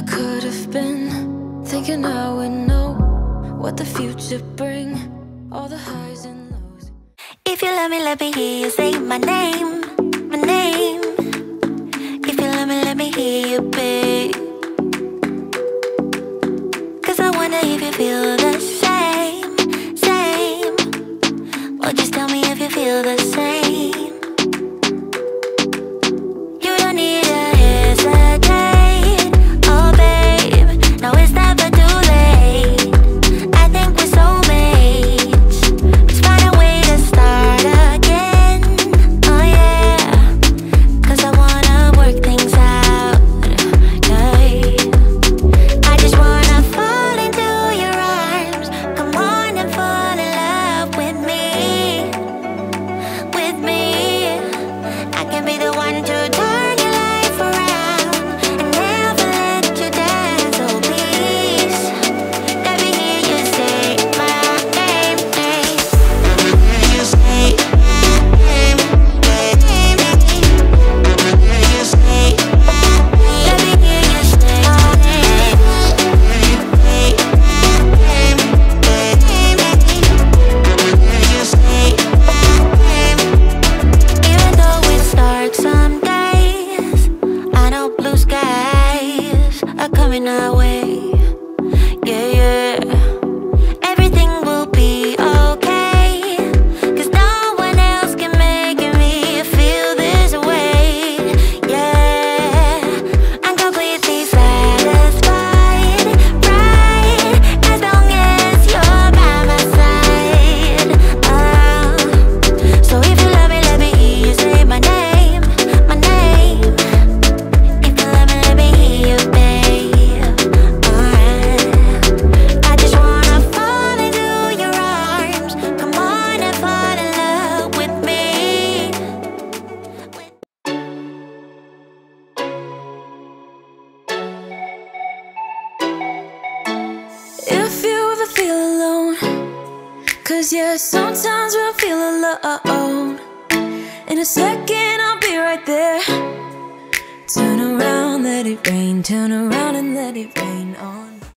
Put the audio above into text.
I could have been, thinking I would know what the future bring, all the highs and lows. If you let me hear you say my name, my name. If you let me hear you, babe. 'Cause I wonder if you feel the same, same. Well, just tell me if you feel the same. You don't need to hesitate, oh babe. Now it's never too late. I think we're soulmates. Let's find a way to start again, oh yeah. 'Cause I wanna work things out, yeah. I just wanna fall into your arms. Come on and fall in love with me, with me. I can be the one to turn your life around and never let you down. So please, let me hear you say my name, name. You say my name, name. You say my name. Let me hear you say my name, name. You say my name. Even though it's dark some days, I know blue skies are coming our way. Yeah, yeah. Everything will be okay, 'cause no one else can make me feel this way. Yeah, I'm completely satisfied, right? As long as you're by my side. So if you let me hear you say my name, my name. If you let me hear you, babe. Alright. I just wanna fall into your arms. Come on and fall in love with me. If you ever feel alone, 'cause yeah, sometimes we'll feel alone. In a second I'll be right there. Turn around, let it rain. Turn around and let it rain.